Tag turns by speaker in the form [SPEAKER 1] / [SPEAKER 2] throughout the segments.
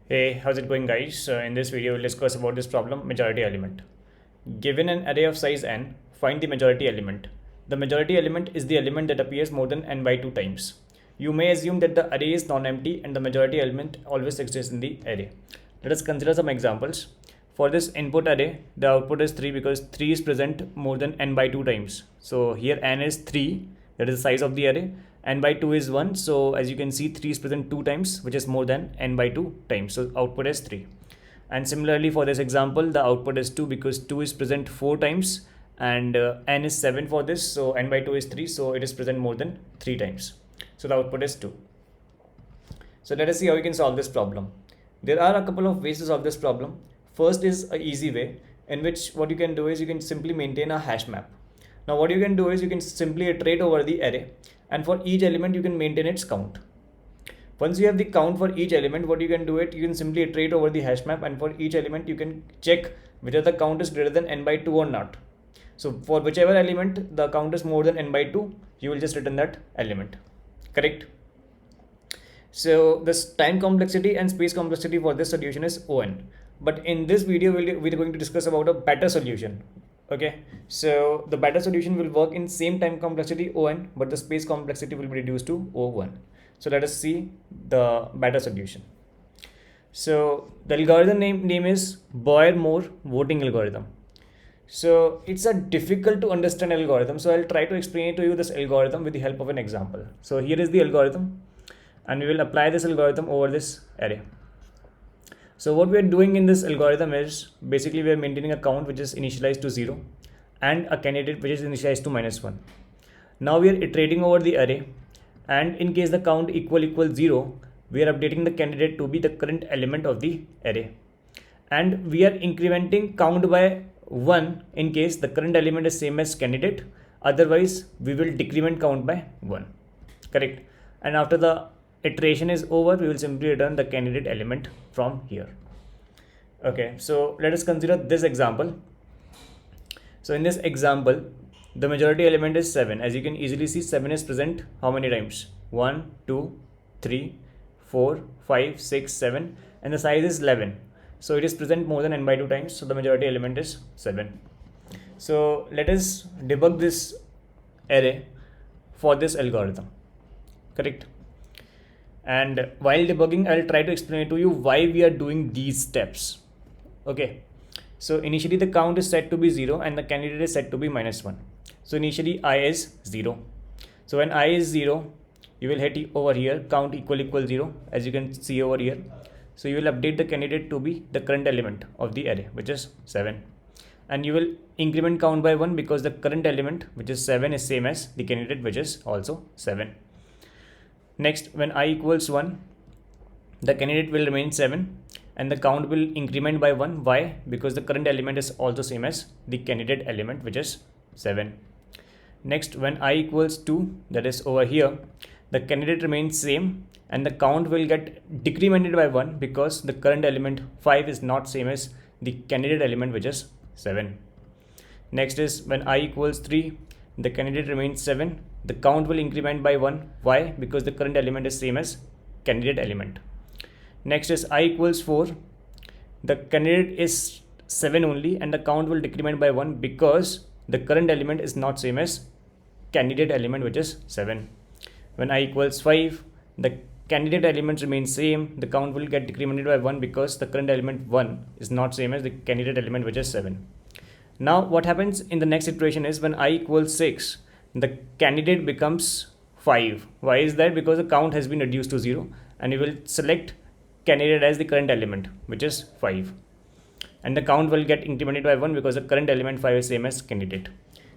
[SPEAKER 1] Hey, how's it going, guys? In this video, we'll discuss about this problem, majority element. Given an array of size n, find the majority element. The majority element is the element that appears more than n by 2 times. You may assume that the array is non-empty and the majority element always exists in the array. Let us consider some examples. For this input array, the output is 3 because 3 is present more than n by 2 times. So here n is 3, that is the size of the array. N by 2 is 1, so as you can see 3 is present 2 times, which is more than n by 2 times, so output is 3. And similarly for this example, the output is 2 because 2 is present 4 times and n is 7 for this, so n by 2 is 3, so it is present more than 3 times, so the output is 2. So let us see how we can solve this problem. There are a couple of ways to solve this problem. First is an easy way, in which what you can do is you can simply maintain a hash map. Now what you can do is you can simply iterate over the array, and for each element you can maintain its count. Once you have the count for each element, what you can do it, you can simply iterate over the hash map, and for each element you can check whether the count is greater than n by 2 or not. So for whichever element the count is more than n by 2, you will just return that element. Correct? So this time complexity and space complexity for this solution is on. But in this video, we're going to discuss about a better solution. Okay, so the better solution will work in same time complexity on, but the space complexity will be reduced to O1. So let us see the better solution. So the algorithm name is Boyer-Moore voting algorithm. So it's a difficult to understand algorithm. So I'll try to explain it to you, this algorithm, with the help of an example. So here is the algorithm, and we will apply this algorithm over this array. So what we are doing in this algorithm is basically we are maintaining a count which is initialized to 0 and a candidate which is initialized to -1. Now we are iterating over the array, and in case the count equals 0, we are updating the candidate to be the current element of the array, and we are incrementing count by 1 in case the current element is same as candidate. Otherwise we will decrement count by 1. Correct? And after the iteration is over, we will simply return the candidate element from here. Okay, so let us consider this example. So in this example, the majority element is 7. As you can easily see, 7 is present how many times? 1, 2, 3, 4, 5, 6, 7, and the size is 11. So it is present more than n by 2 times, so the majority element is 7. So let us debug this array for this algorithm. Correct? And while debugging, I'll try to explain to you why we are doing these steps. Okay, so initially the count is set to be 0 and the candidate is set to be -1. So initially I is 0. So when I is 0, you will hit over here count equal 0, as you can see over here. So you will update the candidate to be the current element of the array, which is 7, and you will increment count by 1 because the current element, which is 7, is same as the candidate, which is also 7. Next, when I equals 1, the candidate will remain 7 and the count will increment by 1. Why? Because the current element is also same as the candidate element, which is 7. Next, when I equals 2, that is over here, the candidate remains same and the count will get decremented by 1 because the current element 5 is not same as the candidate element, which is 7. Next is when I equals 3, the candidate remains 7. The count will increment by 1. Why? Because the current element is same as candidate element. Next is I equals 4. The candidate is 7 only and the count will decrement by 1 because the current element is not same as candidate element, which is 7. When I equals 5, the candidate element remains same. The count will get decremented by 1 because the current element 1 is not same as the candidate element, which is 7. Now what happens in the next iteration is when I equals 6, the candidate becomes 5. Why is that? Because the count has been reduced to 0 and you will select candidate as the current element, which is 5, and the count will get incremented by 1 because the current element 5 is same as candidate.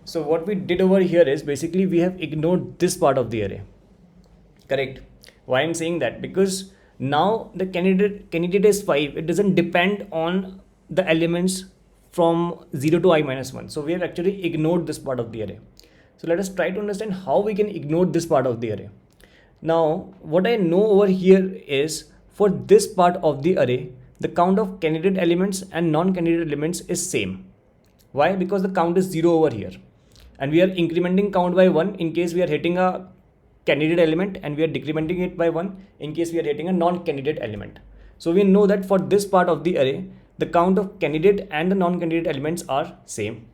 [SPEAKER 1] So what we did over here is basically we have ignored this part of the array. Correct? Why I'm saying that? Because now the candidate is 5. It doesn't depend on the elements from 0 to I-1. So we have actually ignored this part of the array. So let us try to understand how we can ignore this part of the array. Now, what I know over here is for this part of the array, the count of candidate elements and non-candidate elements is same. Why? Because the count is 0 over here. And we are incrementing count by 1 in case we are hitting a candidate element, and we are decrementing it by 1 in case we are hitting a non-candidate element. So we know that for this part of the array, the count of candidate and the non-candidate elements are same.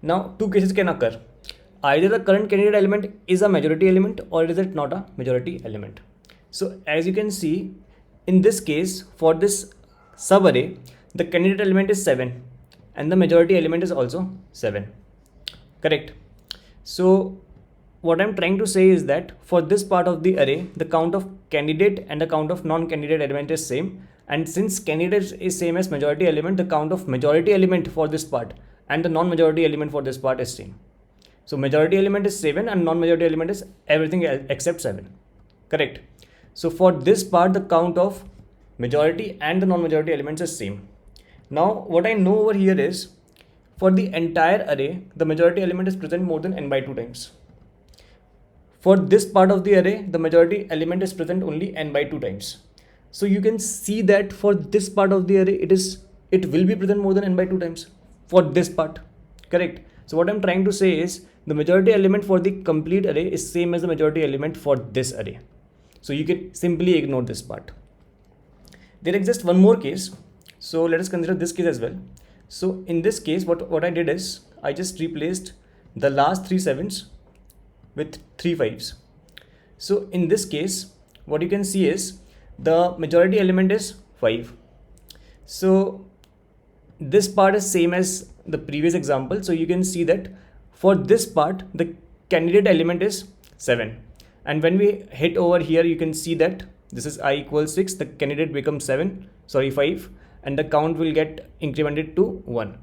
[SPEAKER 1] Now two cases can occur. Either the current candidate element is a majority element or is it not a majority element. So as you can see, in this case, for this subarray, the candidate element is 7 and the majority element is also 7. Correct. So what I'm trying to say is that for this part of the array, the count of candidate and the count of non-candidate element is same. And since candidate is same as majority element, the count of majority element for this part and the non-majority element for this part is same. So majority element is 7 and non-majority element is everything except 7. Correct. So for this part, the count of majority and the non-majority elements is same. Now what I know over here is for the entire array, the majority element is present more than n by 2 times. For this part of the array, the majority element is present only n by 2 times. So you can see that for this part of the array, it will be present more than n by 2 times for this part. Correct. So what I'm trying to say is the majority element for the complete array is same as the majority element for this array. So you can simply ignore this part. There exists one more case. So let us consider this case as well. So in this case, what I did is I just replaced the last 3 sevens with 3 5s. So in this case, what you can see is the majority element is 5. So this part is same as the previous example. So you can see that for this part, the candidate element is 7. And when we hit over here, you can see that this is I equals 6, the candidate becomes 5, and the count will get incremented to 1.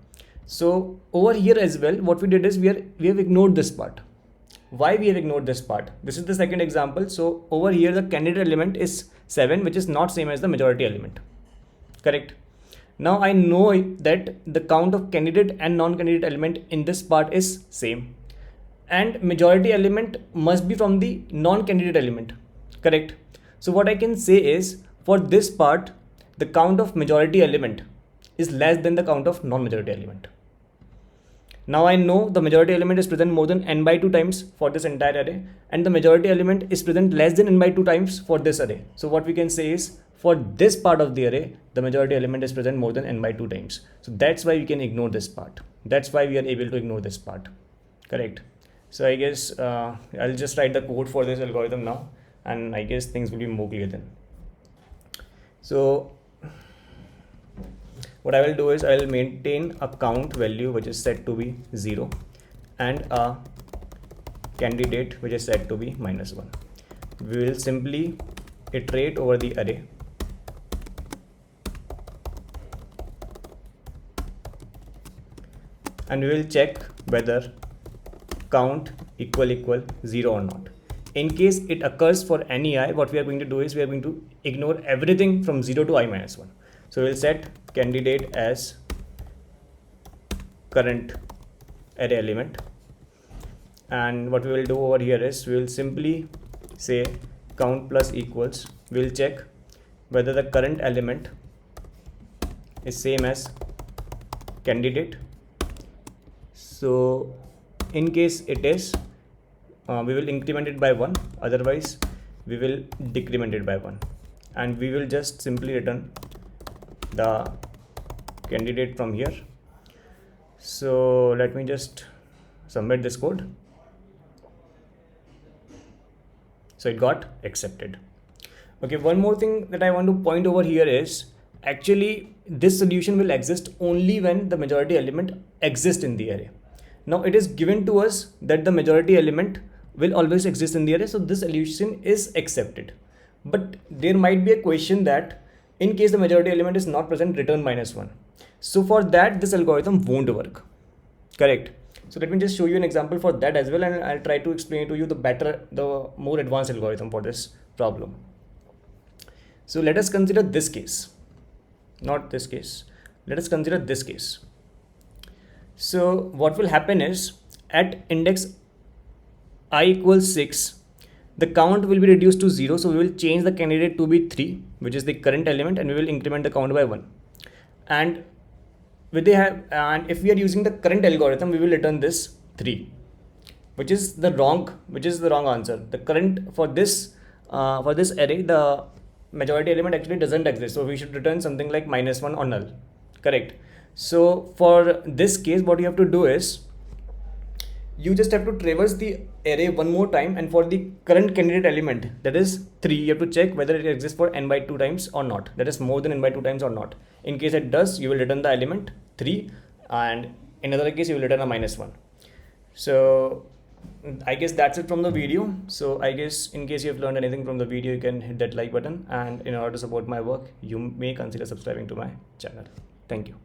[SPEAKER 1] So over here as well, what we did is we have ignored this part. Why we have ignored this part? This is the second example. So over here, the candidate element is 7, which is not same as the majority element. Correct. Now I know that the count of candidate and non-candidate element in this part is same. And majority element must be from the non-candidate element. Correct. So what I can say is for this part, the count of majority element is less than the count of non-majority element. Now I know the majority element is present more than n by 2 times for this entire array, and the majority element is present less than n by 2 times for this array. So what we can say is for this part of the array, the majority element is present more than n by 2 times. So that's why we can ignore this part. That's why we are able to ignore this part. Correct. So I guess I'll just write the code for this algorithm now, and I guess things will be more clear then. So what I will do is I will maintain a count value which is set to be 0 and a candidate which is set to be -1. We will simply iterate over the array and we will check whether count equal 0 or not. In case it occurs for any I, what we are going to do is we are going to ignore everything from 0 to I-1. So we'll set candidate as current array element, and what we will do over here is we will simply say count plus equals. We'll check whether the current element is same as candidate. So in case it is, we will increment it by 1, otherwise we will decrement it by 1, and we will just simply return the candidate from here. So let me just submit this code. So it got accepted. Okay, one more thing that I want to point over here is actually this solution will exist only when the majority element exists in the array. Now it is given to us that the majority element will always exist in the array, so this solution is accepted. But there might be a question that in case the majority element is not present, return -1. So for that, this algorithm won't work. Correct. So let me just show you an example for that as well, and I'll try to explain to you the more advanced algorithm for this problem. So let us consider this case, not this case. Let us consider this case. So what will happen is at index I equals 6, the count will be reduced to 0. So we will change the candidate to be 3, which is the current element, and we will increment the count by 1. And if we are using the current algorithm, we will return this 3, which is the wrong answer. The current for this array, majority element actually doesn't exist, so we should return something like -1 or null, correct? So for this case, what you have to do is you just have to traverse the array one more time, and for the current candidate element, that is 3, you have to check whether it exists for n by 2 times or not, that is more than n by 2 times or not. In case it does, you will return the element 3, and in another case you will return a -1. So I guess that's it from the video. So I guess in case you have learned anything from the video, you can hit that like button, and in order to support my work, you may consider subscribing to my channel. Thank you.